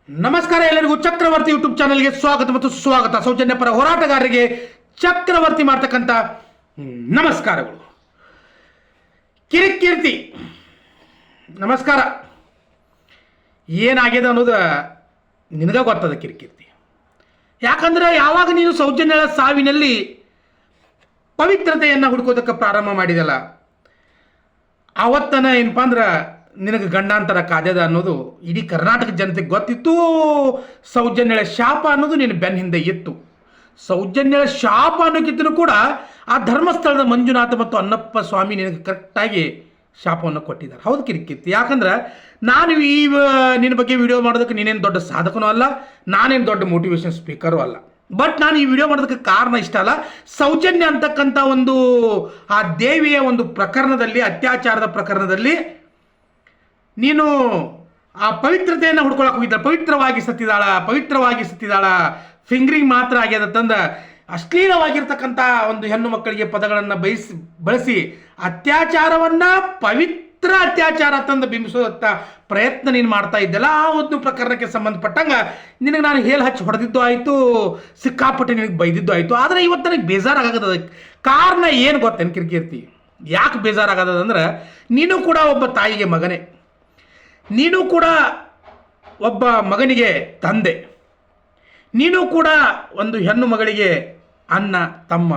ನಮಸ್ಕಾರ ಎಲ್ಲರಿಗೂ ಚಕ್ರವರ್ತಿ ಯೂಟ್ಯೂಬ್ ಚಾನಲ್ಗೆ ಸ್ವಾಗತ ಮತ್ತು ಸುಸ್ವಾಗತ. ಸೌಜನ್ಯ ಪರ ಹೋರಾಟಗಾರರಿಗೆ ಚಕ್ರವರ್ತಿ ಮಾಡ್ತಕ್ಕಂಥ ನಮಸ್ಕಾರಗಳು. ಕಿರಿಕೀರ್ತಿ ನಮಸ್ಕಾರ. ಏನಾಗಿದೆ ಅನ್ನೋದು ನಿನಗ ಗೊತ್ತದ ಕಿರಿಕೀರ್ತಿ. ಯಾಕಂದ್ರೆ ಯಾವಾಗ ನೀನು ಸೌಜನ್ಯಳ ಸಾವಿನಲ್ಲಿ ಪವಿತ್ರತೆಯನ್ನು ಹುಡುಕೋದಕ್ಕೆ ಪ್ರಾರಂಭ ಮಾಡಿದಲ್ಲ, ಆವತ್ತನ ಏನಪ್ಪ ಅಂದ್ರೆ ನಿನಗೆ ಗಂಡಾಂತರ ಕಾದ್ಯದ ಅನ್ನೋದು ಇಡೀ ಕರ್ನಾಟಕ ಜನತೆಗೆ ಗೊತ್ತಿತ್ತು. ಸೌಜನ್ಯಳ ಶಾಪ ಅನ್ನೋದು ನಿನ್ನ ಬೆನ್ನ ಹಿಂದೆ ಇತ್ತು. ಸೌಜನ್ಯಳ ಶಾಪ ಅನ್ನೋಕ್ಕಿಂತಲೂ ಕೂಡ ಆ ಧರ್ಮಸ್ಥಳದ ಮಂಜುನಾಥ ಮತ್ತು ಅನ್ನಪ್ಪ ಸ್ವಾಮಿ ನಿನಗೆ ಕರೆಕ್ಟಾಗಿ ಶಾಪವನ್ನು ಕೊಟ್ಟಿದ್ದಾರೆ. ಹೌದು ಕಿರಿಕೀರ್ತಿ. ಯಾಕಂದ್ರೆ ನಾನು ನಿನ್ನ ಬಗ್ಗೆ ವಿಡಿಯೋ ಮಾಡೋದಕ್ಕೆ ನೀನೇನು ದೊಡ್ಡ ಸಾಧಕನೂ ಅಲ್ಲ, ನಾನೇನು ದೊಡ್ಡ ಮೋಟಿವೇಶನ್ ಸ್ಪೀಕರು ಅಲ್ಲ. ಬಟ್ ನಾನು ಈ ವಿಡಿಯೋ ಮಾಡೋದಕ್ಕೆ ಕಾರಣ ಇಷ್ಟ ಅಲ್ಲ. ಸೌಜನ್ಯ ಅಂತಕ್ಕಂಥ ಒಂದು ಆ ದೇವಿಯ ಒಂದು ಪ್ರಕರಣದಲ್ಲಿ, ಅತ್ಯಾಚಾರದ ಪ್ರಕರಣದಲ್ಲಿ ನೀನು ಆ ಪವಿತ್ರತೆಯನ್ನು ಹುಡ್ಕೊಳಕ್ಕೆ ಹೋಗಿದ್ದ. ಪವಿತ್ರವಾಗಿ ಸತ್ತಿದಾಳ, ಫಿಂಗರಿಂಗ್ ಮಾತ್ರ ಆಗ್ಯದ ತಂದ ಅಶ್ಲೀಲವಾಗಿರ್ತಕ್ಕಂಥ ಒಂದು ಹೆಣ್ಣು ಮಕ್ಕಳಿಗೆ ಪದಗಳನ್ನು ಬಳಸಿ ಅತ್ಯಾಚಾರವನ್ನು ಪವಿತ್ರ ಅತ್ಯಾಚಾರ ತಂದು ಬಿಂಬಿಸೋದತ್ತ ಪ್ರಯತ್ನ ನೀನು ಮಾಡ್ತಾ ಇದ್ದಲ್ಲ. ಆ ಒಂದು ಪ್ರಕರಣಕ್ಕೆ ಸಂಬಂಧಪಟ್ಟಂಗೆ ನಿನಗೆ ನಾನು ಹಚ್ಚಿ ಹೊಡೆದಿದ್ದು ಆಯಿತು, ಸಿಕ್ಕಾಪಟ್ಟೆ ನಿನಗೆ ಬೈದಿದ್ದು ಆಯಿತು. ಆದರೆ ಇವತ್ತು ನನಗೆ ಬೇಜಾರಾಗದ ಕಾರಣ ಏನು ಗೊತ್ತೇನು ಕಿರಿಕೀರ್ತಿ? ಯಾಕೆ ಬೇಜಾರಾಗದಂದ್ರೆ ನೀನು ಕೂಡ ಒಬ್ಬ ತಾಯಿಗೆ ಮಗನೇ, ನೀನು ಕೂಡ ಒಬ್ಬ ಮಗನಿಗೆ ತಂದೆ, ನೀನು ಕೂಡ ಒಂದು ಹೆಣ್ಣು ಮಗಳಿಗೆ ಅಣ್ಣ ತಮ್ಮ.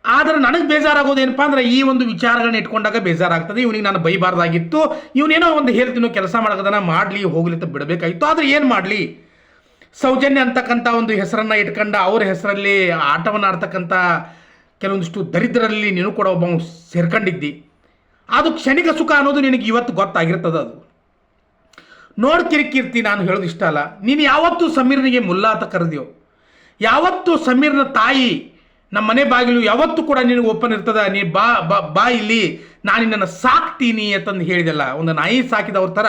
ಆದರೆ ನನಗೆ ಬೇಜಾರಾಗೋದೇನಪ್ಪ ಅಂದ್ರೆ ಈ ಒಂದು ವಿಚಾರಗಳನ್ನ ಇಟ್ಕೊಂಡಾಗ ಬೇಜಾರಾಗ್ತದೆ. ಇವನಿಗೆ ನಾನು ಬೈಬಾರ್ದಾಗಿತ್ತು, ಇವನೇನೋ ಒಂದು ಹೇಳ್ತೀನೋ ಕೆಲಸ ಮಾಡೋದನ್ನ ಮಾಡಲಿ ಹೋಗ್ಲಿ ಅಂತ ಬಿಡಬೇಕಾಗಿತ್ತು. ಆದರೆ ಏನು ಮಾಡಲಿ, ಸೌಜನ್ಯ ಅಂತಕ್ಕಂಥ ಒಂದು ಹೆಸರನ್ನು ಇಟ್ಕೊಂಡು ಅವ್ರ ಹೆಸರಲ್ಲಿ ಆಟವನ್ನು ಆಡ್ತಕ್ಕಂಥ ಕೆಲವೊಂದಿಷ್ಟು ದರಿದ್ರಲ್ಲಿ ನೀನು ಕೂಡ ಒಬ್ಬ ಸೇರ್ಕೊಂಡಿದ್ದಿ. ಅದು ಕ್ಷಣಿಕ ಸುಖ ಅನ್ನೋದು ನಿನಗೆ ಇವತ್ತು ಗೊತ್ತಾಗಿರ್ತದೆ. ಅದು ನೋಡಿ ಕಿರಿಕೀರ್ತಿ, ನಾನು ಹೇಳೋದು ಇಷ್ಟ ಅಲ್ಲ. ನೀನು ಯಾವತ್ತೂ ಸಮೀರ್ನಿಗೆ ಮುಲ್ಲಾ ಅಂತ ಕರೆದಿಯೋ, ಯಾವತ್ತು ಸಮೀರ್ನ ತಾಯಿ ನಮ್ಮ ಮನೆ ಬಾಗಿಲು ಯಾವತ್ತೂ ಕೂಡ ನಿನಗೆ ಓಪನ್ ಇರ್ತದ. ನೀ ಬಾ ಬಾ ಬಾ ಇಲ್ಲಿ, ನಾನು ನಿನ್ನನ್ನು ಸಾಕ್ತೀನಿ ಅಂತಂದು ಹೇಳಿದೆಲ್ಲ. ಒಂದು ನಾಯಿ ಸಾಕಿದವ್ರ ಥರ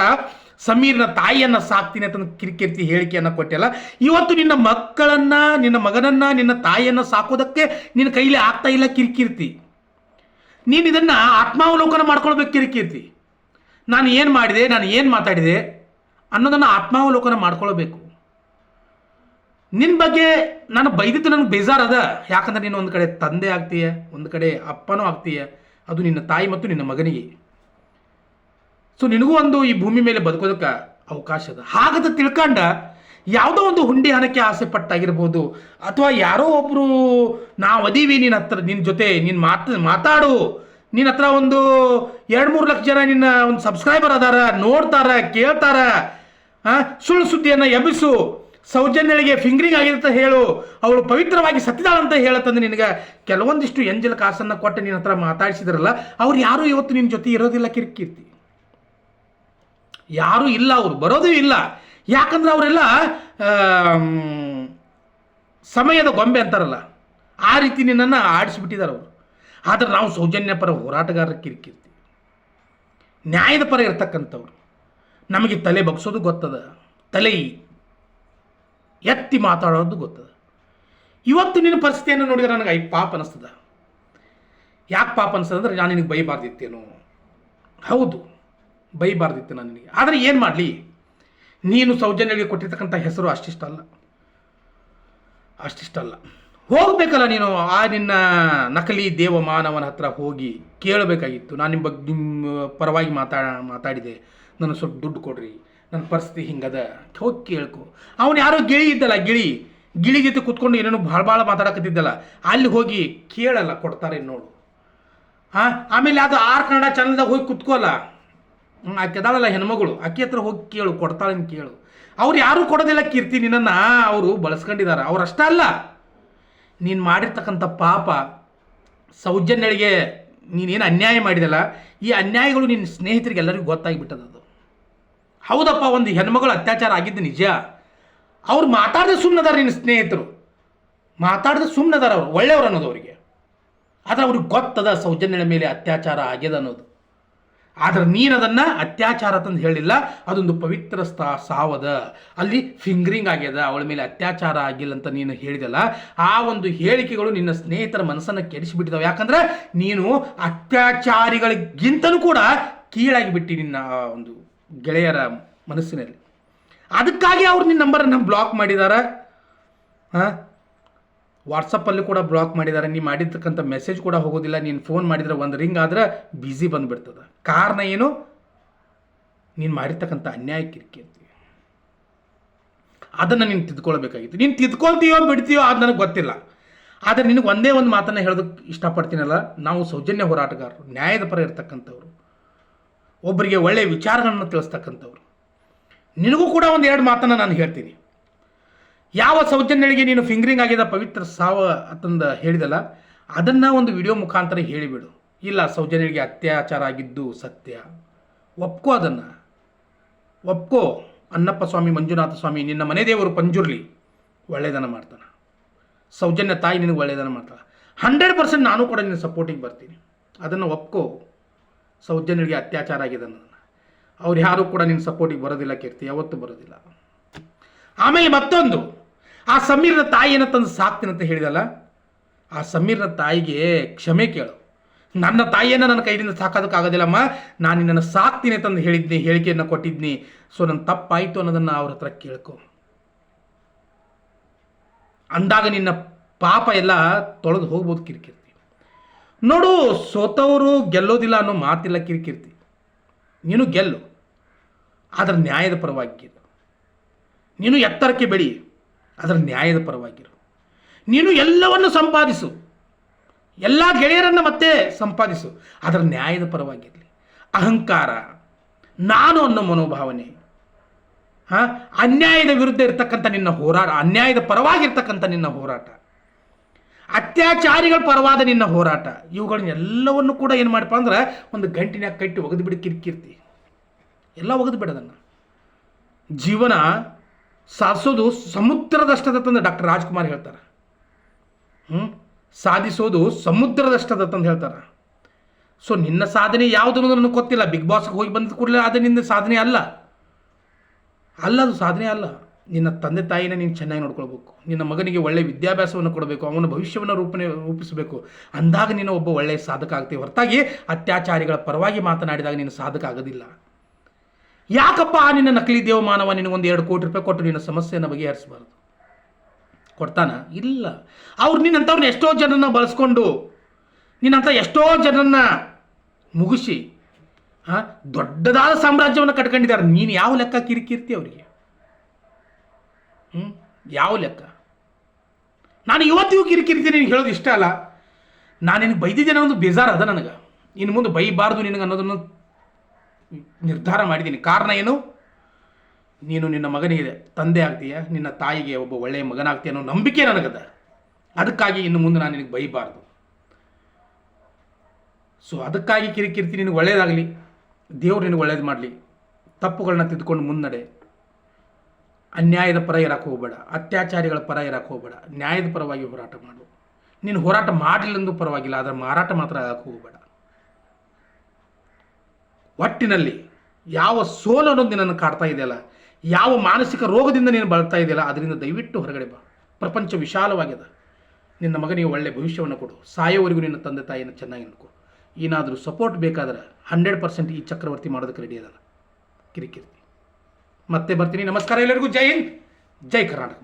ಸಮೀರ್ನ ತಾಯಿಯನ್ನು ಸಾಕ್ತೀನಿ ಅಂತಂದು ಕಿರಿಕೀರ್ತಿ ಹೇಳಿಕೆಯನ್ನು ಕೊಟ್ಟೆಲ್ಲ. ಇವತ್ತು ನಿನ್ನ ಮಕ್ಕಳನ್ನು, ನಿನ್ನ ಮಗನನ್ನು, ನಿನ್ನ ತಾಯಿಯನ್ನು ಸಾಕೋದಕ್ಕೆ ನಿನ್ನ ಕೈಲಿ ಆಗ್ತಾ ಇಲ್ಲ ಕಿರಿಕೀರ್ತಿ. ನೀನು ಇದನ್ನು ಆತ್ಮಾವಲೋಕನ ಮಾಡ್ಕೊಳ್ಬೇಕು ಕಿರಿಕೀರ್ತಿ. ನಾನು ಏನು ಮಾಡಿದೆ, ನಾನು ಏನು ಮಾತಾಡಿದೆ ಅನ್ನೋದನ್ನು ಆತ್ಮಾವಲೋಕನ ಮಾಡ್ಕೊಳ್ಬೇಕು. ನಿನ್ನ ಬಗ್ಗೆ ನಾನು ಬೈದಿದ್ದು ನನಗೆ ಬೇಜಾರದ. ಯಾಕಂದ್ರೆ ನೀನು ಒಂದು ಕಡೆ ತಂದೆ ಆಗ್ತೀಯ, ಒಂದು ಕಡೆ ಅಪ್ಪನೂ ಆಗ್ತೀಯ, ಅದು ನಿನ್ನ ತಾಯಿ ಮತ್ತು ನಿನ್ನ ಮಗನಿಗೆ. ಸೊ ನಿನಗೂ ಒಂದು ಈ ಭೂಮಿ ಮೇಲೆ ಬದುಕೋದಕ್ಕೆ ಅವಕಾಶ ಅದ. ಹಾಗದ ತಿಳ್ಕೊಂಡ ಯಾವುದೋ ಒಂದು ಹುಂಡಿ ಹಣಕ್ಕೆ ಆಸೆ ಪಟ್ಟಾಗಿರ್ಬೋದು, ಅಥವಾ ಯಾರೋ ಒಬ್ಬರು ನಾವು ಅದೀವಿ ನಿನ್ನ ಹತ್ರ, ನಿನ್ನ ಜೊತೆ ನೀನು ಮಾತಾಡು, ನಿನ್ನ ಹತ್ರ ಒಂದು 2-3 ಲಕ್ಷ ಜನ ನಿನ್ನ ಒಂದು ಸಬ್ಸ್ಕ್ರೈಬರ್ ಅದಾರ, ನೋಡ್ತಾರ, ಕೇಳ್ತಾರ, ಸುಳ್ಳು ಸುದ್ದಿಯನ್ನು ಎಬ್ಬಿಸು, ಸೌಜನ್ಯಳಿಗೆ ಫಿಂಗರಿಂಗ್ ಆಗಿರುತ್ತೆ ಹೇಳು, ಅವಳು ಪವಿತ್ರವಾಗಿ ಸತ್ತಿದಾಳಂತ ಹೇಳತ್ತಂದ್ರೆ ನಿನಗೆ ಕೆಲವೊಂದಿಷ್ಟು ಎಂಜಲ ಕಾಸನ್ನು ಕೊಟ್ಟು ನಿನ್ನ ಹತ್ರ ಮಾತಾಡಿಸಿದ್ರಲ್ಲ, ಅವ್ರು ಯಾರೂ ಇವತ್ತು ನಿನ್ನ ಜೊತೆ ಇರೋದಿಲ್ಲ ಕಿರಿಕೀರ್ತಿ. ಯಾರೂ ಇಲ್ಲ, ಅವರು ಬರೋದೂ ಇಲ್ಲ. ಯಾಕಂದ್ರೆ ಅವರೆಲ್ಲ ಸಮಯದ ಗೊಂಬೆ ಅಂತಾರಲ್ಲ, ಆ ರೀತಿ ನಿನ್ನನ್ನು ಆಡಿಸಿಬಿಟ್ಟಿದ್ದಾರೆ ಅವರು. ಆದರೆ ನಾವು ಸೌಜನ್ಯ ಪರ ಹೋರಾಟಗಾರರ ಕಿರಿಕೀರ್ತಿ, ನ್ಯಾಯದ ಪರ ಇರ್ತಕ್ಕಂಥವ್ರು. ನಮಗೆ ತಲೆ ಬಗ್ಸೋದು ಗೊತ್ತದ, ತಲೆ ಎತ್ತಿ ಮಾತಾಡೋದು ಗೊತ್ತದ. ಇವತ್ತು ನಿನ್ನ ಪರಿಸ್ಥಿತಿಯನ್ನು ನೋಡಿದ್ರೆ ನನಗೆ ಪಾಪ ಅನಿಸ್ತದ. ಯಾಕೆ ಪಾಪ ಅನಿಸ್ತದೆ ಅಂದರೆ ನಾನು ನಿನಗೆ ಬೈಬಾರ್ದಿತ್ತೇನೋ. ಹೌದು, ಬೈಬಾರ್ದಿತ್ತು ನಾನು ನಿನಗೆ. ಆದರೆ ಏನು ಮಾಡಲಿ, ನೀನು ಸೌಜನ್ಯಗೆ ಕೊಟ್ಟಿರ್ತಕ್ಕಂಥ ಹೆಸರು ಅಷ್ಟಿಷ್ಟಲ್ಲ. ಹೋಗಬೇಕಲ್ಲ ನೀನು ಆ ನಿನ್ನ ನಕಲಿ ದೇವಮಾನವನ ಹತ್ರ ಹೋಗಿ ಕೇಳಬೇಕಾಗಿತ್ತು. ನಾನು ನಿಮ್ಮ ಪರವಾಗಿ ಮಾತಾಡಿದೆ, ನನಗೆ ಸ್ವಲ್ಪ ದುಡ್ಡು ಕೊಡ್ರಿ, ನನ್ನ ಪರಿಸ್ಥಿತಿ ಹಿಂಗದ, ಹೋಗಿ ಕೇಳ್ಕೊ. ಅವನು ಯಾರೋ ಗಿಳಿ ಇದ್ದಲ್ಲ, ಗಿಳಿ ಜೊತೆ ಕೂತ್ಕೊಂಡು ಏನೇನು ಭಾಳ ಮಾತಾಡಕತ್ತಿದ್ದಲ್ಲ, ಅಲ್ಲಿ ಹೋಗಿ ಕೇಳಲ್ಲ, ಕೊಡ್ತಾರೆ ನೋಡು. ಆಮೇಲೆ ಅದು ಕನ್ನಡ ಚಾನಲ್ದಾಗ ಹೋಗಿ ಕೂತ್ಕೋಲ್ಲ, ಆಕೆ ಅದಾಳಲ್ಲ ಹೆಣ್ಮಗಳು, ಆಕೆ ಹತ್ರ ಹೋಗಿ ಕೇಳು, ಕೊಡ್ತಾಳೆ ಕೇಳು. ಅವ್ರು ಯಾರೂ ಕೊಡೋದಿಲ್ಲ ಕೀರ್ತಿ, ನಿನ್ನನ್ನು ಅವರು ಬಳಸ್ಕೊಂಡಿದ್ದಾರೆ. ಅವ್ರು ಅಷ್ಟೇ ಅಲ್ಲ, ನೀನು ಮಾಡಿರ್ತಕ್ಕಂಥ ಪಾಪ ಸೌಜನ್ಯಳಿಗೆ ನೀನೇನು ಅನ್ಯಾಯ ಮಾಡಿದಲ್ಲ, ಈ ಅನ್ಯಾಯಗಳು ನಿನ್ನ ಸ್ನೇಹಿತರಿಗೆ ಎಲ್ಲರಿಗೂ ಗೊತ್ತಾಗಿಬಿಟ್ಟದದು. ಹೌದಪ್ಪ, ಒಂದು ಹೆಣ್ಮಗಳು ಅತ್ಯಾಚಾರ ಆಗಿದ್ದು ನಿಜ. ಅವ್ರು ಮಾತಾಡದೆ ಸುಮ್ಮನದಾರ, ನಿನ್ನ ಸ್ನೇಹಿತರು ಮಾತಾಡದೆ ಸುಮ್ಮನದಾರ, ಅವರು ಒಳ್ಳೆಯವರು ಅನ್ನೋದು ಅವರಿಗೆ. ಆದರೆ ಅವ್ರಿಗೆ ಗೊತ್ತದ ಸೌಜನ್ಯಳ ಮೇಲೆ ಅತ್ಯಾಚಾರ ಆಗ್ಯದ ಅನ್ನೋದು. ಆದರೆ ನೀನು ಅದನ್ನು ಅತ್ಯಾಚಾರ ಅಂತಂದು ಹೇಳಿಲ್ಲ, ಅದೊಂದು ಪವಿತ್ರ ಸಾವದ, ಅಲ್ಲಿ ಫಿಂಗರಿಂಗ್ ಆಗ್ಯದ, ಅವಳ ಮೇಲೆ ಅತ್ಯಾಚಾರ ಆಗಿಲ್ಲ ಅಂತ ನೀನು ಹೇಳಿದಲ್ಲ. ಆ ಒಂದು ಹೇಳಿಕೆಗಳು ನಿನ್ನ ಸ್ನೇಹಿತರ ಮನಸ್ಸನ್ನು ಕೆಡಿಸಿಬಿಟ್ಟಿದ್ದಾವೆ. ಯಾಕಂದ್ರೆ ನೀನು ಅತ್ಯಾಚಾರಿಗಳಿಗಿಂತಲೂ ಕೂಡ ಕೀಳಾಗಿ ಬಿಟ್ಟು ನಿನ್ನ ಒಂದು ಗೆಳೆಯರ ಮನಸ್ಸಿನಲ್ಲಿ. ಅದಕ್ಕಾಗಿ ಅವ್ರು ನಿನ್ನ ನಂಬರನ್ನು ಬ್ಲಾಕ್ ಮಾಡಿದ್ದಾರೆ. ಹಾಂ, ವಾಟ್ಸಪ್ಪಲ್ಲಿ ಕೂಡ ಬ್ಲಾಕ್ ಮಾಡಿದ್ದಾರೆ. ನೀನು ಮಾಡಿರ್ತಕ್ಕಂಥ ಮೆಸೇಜ್ ಕೂಡ ಹೋಗೋದಿಲ್ಲ. ನೀನು ಫೋನ್ ಮಾಡಿದರೆ ಒಂದು ರಿಂಗ್ ಆದ್ರೆ ಬ್ಯುಸಿ ಬಂದುಬಿಡ್ತದೆ. ಕಾರಣ ಏನು? ನೀನು ಮಾಡಿರ್ತಕ್ಕಂಥ ಅನ್ಯಾಯ ಕಿರಿಕಿರ್ತೀವಿ, ಅದನ್ನು ನೀನು ತಿದ್ಕೊಳ್ಬೇಕಾಗಿತ್ತು. ನೀನು ತಿದ್ಕೊಳ್ತೀಯೋ ಬಿಡ್ತೀಯೋ ಅದು ನನಗೆ ಗೊತ್ತಿಲ್ಲ. ಆದರೆ ನಿನಗೆ ಒಂದೇ ಒಂದು ಮಾತನ್ನು ಹೇಳೋದಕ್ಕೆ ಇಷ್ಟಪಡ್ತೀನಲ್ಲ, ನಾವು ಸೌಜನ್ಯ ಹೋರಾಟಗಾರರು, ನ್ಯಾಯದ ಪರ ಇರ್ತಕ್ಕಂಥವ್ರು, ಒಬ್ಬರಿಗೆ ಒಳ್ಳೆಯ ವಿಚಾರಗಳನ್ನು ತಿಳಿಸ್ತಕ್ಕಂಥವ್ರು. ನಿನಗೂ ಕೂಡ ಒಂದು ಎರಡು ಮಾತನ್ನು ನಾನು ಹೇಳ್ತೀನಿ. ಯಾವ ಸೌಜನ್ಯಳಿಗೆ ನೀನು ಫಿಂಗರಿಂಗ್ ಆಗಿದ ಪವಿತ್ರ ಸಾವ ಅಂತಂದು ಹೇಳಿದಲ್ಲ, ಅದನ್ನು ಒಂದು ವಿಡಿಯೋ ಮುಖಾಂತರ ಹೇಳಿಬಿಡು. ಇಲ್ಲ, ಸೌಜನ್ಯಳಿಗೆ ಅತ್ಯಾಚಾರ ಆಗಿದ್ದು ಸತ್ಯ, ಒಪ್ಕೋ, ಅದನ್ನು ಒಪ್ಕೋ. ಅನ್ನಪ್ಪ ಸ್ವಾಮಿ, ಮಂಜುನಾಥ ಸ್ವಾಮಿ, ನಿನ್ನ ಮನೆ ದೇವರು ಪಂಜುರ್ಲಿ ಒಳ್ಳೆಯದನ್ನು ಮಾಡ್ತಾನೆ. ಸೌಜನ್ಯ ತಾಯಿ ನಿನಗೆ ಒಳ್ಳೆಯದನ್ನು ಮಾಡ್ತಾಳೆ. 100% ನಾನು ಕೂಡ ನಿನ್ನ ಸಪೋರ್ಟಿಗೆ ಬರ್ತೀನಿ. ಅದನ್ನು ಒಪ್ಕೋ. ಸೌಜನ್ಯಳಿಗೆ ಅತ್ಯಾಚಾರ ಆಗಿದೆ ಅನ್ನೋದನ್ನು ಅವ್ರು ಯಾರೂ ಕೂಡ ನಿನ್ನ ಸಪೋರ್ಟಿಗೆ ಬರೋದಿಲ್ಲ ಕೀರ್ತಿ, ಯಾವತ್ತೂ ಬರೋದಿಲ್ಲ. ಆಮೇಲೆ ಮತ್ತೊಂದು, ಆ ಸಮೀರ್ನ ತಾಯಿ ಏನಂತಂದು ಸಾಕ್ತೀನಿ ಅಂತ ಹೇಳಿದಲ್ಲ, ಆ ಸಮೀರ್ನ ತಾಯಿಗೆ ಕ್ಷಮೆ ಕೇಳು. ನನ್ನ ತಾಯಿಯನ್ನು ನನ್ನ ಕೈಯಿಂದ ಸಾಕೋದಕ್ಕಾಗೋದಿಲ್ಲಮ್ಮ, ನಾನು ನಿನ್ನನ್ನು ಸಾಕ್ತೀನಿ ಅಂತಂದು ಹೇಳಿದ್ನಿ, ಹೇಳಿಕೆಯನ್ನು ಕೊಟ್ಟಿದ್ನಿ. ಸೊ ನನ್ನ ತಪ್ಪಾಯಿತು ಅನ್ನೋದನ್ನು ಅವ್ರ ಹತ್ರ ಕೇಳ್ಕೊ. ಅಂದಾಗ ನಿನ್ನ ಪಾಪ ಎಲ್ಲ ತೊಳೆದು ಹೋಗ್ಬೋದು ಕಿರಿಕಿರ್ತಿ. ನೋಡು, ಸೋತವರು ಗೆಲ್ಲೋದಿಲ್ಲ ಅನ್ನೋ ಮಾತಿಲ್ಲ ಕಿರಿಕಿರ್ತಿ. ನೀನು ಗೆಲ್ಲು, ಅದರ ನ್ಯಾಯದ ಪರವಾಗಿರು. ನೀನು ಎತ್ತರಕ್ಕೆ ಬೆಳಿ, ಅದರ ನ್ಯಾಯದ ಪರವಾಗಿರು. ನೀನು ಎಲ್ಲವನ್ನು ಸಂಪಾದಿಸು, ಎಲ್ಲ ಗೆಳೆಯರನ್ನು ಮತ್ತೆ ಸಂಪಾದಿಸು, ಅದರ ನ್ಯಾಯದ ಪರವಾಗಿರಲಿ. ಅಹಂಕಾರ, ನಾನು ಅನ್ನೋ ಮನೋಭಾವನೆ, ಅನ್ಯಾಯದ ವಿರುದ್ಧ ಇರ್ತಕ್ಕಂಥ ನಿನ್ನ ಹೋರಾಟ, ಅನ್ಯಾಯದ ಪರವಾಗಿರ್ತಕ್ಕಂಥ ನಿನ್ನ ಹೋರಾಟ, ಅತ್ಯಾಚಾರಿಗಳ ಪರವಾದ ನಿನ್ನ ಹೋರಾಟ, ಇವುಗಳನ್ನೆಲ್ಲವನ್ನು ಕೂಡ ಏನು ಮಾಡಪ್ಪ ಅಂದ್ರೆ ಒಂದು ಗಂಟಿನಾಗ ಕಟ್ಟಿ ಒಗೆದು ಬಿಡಿ ಕಿರಿಕಿರ್ತಿ. ಎಲ್ಲ ಒಗೆದು ಬಿಡೋದನ್ನು. ಜೀವನ ಸಾಧಿಸೋದು ಸಮುದ್ರದಷ್ಟದಂದು ಡಾಕ್ಟರ್ ರಾಜ್ಕುಮಾರ್ ಹೇಳ್ತಾರೆ. ಸಾಧಿಸೋದು ಸಮುದ್ರದಷ್ಟದಂದು ಹೇಳ್ತಾರೆ. ಸೊ ನಿನ್ನ ಸಾಧನೆ ಯಾವುದು ಅನ್ನೋದು ನನಗೆ ಗೊತ್ತಿಲ್ಲ. ಬಿಗ್ ಬಾಸ್ಗೆ ಹೋಗಿ ಬಂದ ಕೂಡಲೇ ಅದು ನಿನ್ನ ಸಾಧನೆ ಅಲ್ಲ, ಅದು ಸಾಧನೆ ಅಲ್ಲ. ನಿನ್ನ ತಂದೆ ತಾಯಿನ ನೀನು ಚೆನ್ನಾಗಿ ನೋಡ್ಕೊಳ್ಬೇಕು. ನಿನ್ನ ಮಗನಿಗೆ ಒಳ್ಳೆಯ ವಿದ್ಯಾಭ್ಯಾಸವನ್ನು ಕೊಡಬೇಕು, ಅವನ ಭವಿಷ್ಯವನ್ನು ರೂಪಿಸಬೇಕು. ಅಂದಾಗ ನೀನು ಒಬ್ಬ ಒಳ್ಳೆಯ ಸಾಧಕ ಆಗ್ತೀವಿ. ಹೊರತಾಗಿ ಅತ್ಯಾಚಾರಿಗಳ ಪರವಾಗಿ ಮಾತನಾಡಿದಾಗ ನೀನು ಸಾಧಕ ಆಗೋದಿಲ್ಲ. ಯಾಕಪ್ಪ ನಿನ್ನ ನಕಲಿ ದೇವಮಾನವ ನಿನಗೊಂದು 2 ಕೋಟಿ ರೂಪಾಯಿ ಕೊಟ್ಟು ನಿನ್ನ ಸಮಸ್ಯೆಯನ್ನು ಬಗೆಹರಿಸಬಾರ್ದು? ಕೊಡ್ತಾನ? ಇಲ್ಲ. ಅವ್ರು ನಿನ್ನಂಥವ್ರನ್ನ ಎಷ್ಟೋ ಜನರನ್ನ ಬಳಸ್ಕೊಂಡು, ನಿನ್ನಂಥ ಎಷ್ಟೋ ಜನರನ್ನ ಮುಗಿಸಿ ದೊಡ್ಡದಾದ ಸಾಮ್ರಾಜ್ಯವನ್ನು ಕಟ್ಕೊಂಡಿದ್ದಾರೆ. ನೀನು ಯಾವ ಲೆಕ್ಕ ಕಿರಿಕಿರ್ತಿ ಅವರಿಗೆ? ಯಾವ ಲೆಕ್ಕ? ನಾನು ಇವತ್ತಿಗೂ ಕಿರಿಕಿರ್ತೀನಿ, ನಿನಗೆ ಹೇಳೋದು ಇಷ್ಟ ಅಲ್ಲ. ನಾನು ನಿನಗೆ ಬೈದಿದ್ದೇನೆ ಅನ್ನೋದು ಬೇಜಾರು ಅದ ನನಗೆ. ಇನ್ನು ಮುಂದೆ ಬೈಬಾರ್ದು ನಿನಗೆ ಅನ್ನೋದನ್ನು ನಿರ್ಧಾರ ಮಾಡಿದ್ದೀನಿ. ಕಾರಣ ಏನು? ನೀನು ನಿನ್ನ ಮಗನಿಗೆ ತಂದೆ ಆಗ್ತೀಯ, ನಿನ್ನ ತಾಯಿಗೆ ಒಬ್ಬ ಒಳ್ಳೆಯ ಮಗನಾಗ್ತೀಯ ಅನ್ನೋ ನಂಬಿಕೆ ನನಗದ. ಅದಕ್ಕಾಗಿ ಇನ್ನು ಮುಂದೆ ನಾನು ನಿನಗೆ ಬೈಬಾರ್ದು. ಸೊ ಅದಕ್ಕಾಗಿ ಕಿರಿಕಿರ್ತಿ. ನಿನಗೆ ಒಳ್ಳೆಯದಾಗಲಿ, ದೇವ್ರು ನಿನಗೆ ಒಳ್ಳೇದು ಮಾಡಲಿ. ತಪ್ಪುಗಳನ್ನ ತಿದ್ದುಕೊಂಡು ಮುನ್ನಡೆ. ಅನ್ಯಾಯದ ಪರ ಇರಕ್ಕೆ ಹೋಗಬೇಡ, ಅತ್ಯಾಚಾರಿಗಳ ಪರ ಇರಕ್ಕೆ ಹೋಗಬೇಡ, ನ್ಯಾಯದ ಪರವಾಗಿ ಹೋರಾಟ ಮಾಡು. ನೀನು ಹೋರಾಟ ಮಾಡಲಿಲ್ಲಂದು ಪರವಾಗಿಲ್ಲ, ಅದರ ಮಾರಾಟ ಮಾತ್ರ ಆಗಕ್ಕೆ ಹೋಗಬೇಡ. ಒಟ್ಟಿನಲ್ಲಿ ಯಾವ ಸೋಲು ಅನ್ನೋದು ನಿನ್ನನ್ನು ಕಾಡ್ತಾ ಇದೆಯಲ್ಲ, ಯಾವ ಮಾನಸಿಕ ರೋಗದಿಂದ ನೀನು ಬಳಲ್ತಾ ಇದೆಯಲ್ಲ, ಅದರಿಂದ ದಯವಿಟ್ಟು ಹೊರಗಡೆ ಬಾ. ಪ್ರಪಂಚ ವಿಶಾಲವಾಗಿದೆ. ನಿನ್ನ ಮಗನಿಗೆ ಒಳ್ಳೆಯ ಭವಿಷ್ಯವನ್ನು ಕೊಡು. ಸಾಯೋವರೆಗೂ ನಿನ್ನ ತಂದೆ ತಾಯಿಯನ್ನು ಚೆನ್ನಾಗಿ ನೋಡ್ಕೊ. ಏನಾದರೂ ಸಪೋರ್ಟ್ ಬೇಕಾದ್ರೆ 100% ಈ ಚಕ್ರವರ್ತಿ ಮಾಡೋದಕ್ಕೆ ರೆಡಿ ಅದ ಕಿರಿಕಿರ್ತಿ. ಮತ್ತೆ ಬರ್ತೀನಿ. ನಮಸ್ಕಾರ ಎಲ್ಲರಿಗೂ. ಜೈ ಹಿಂದ್, ಜೈ ಕರ್ನಾಟಕ.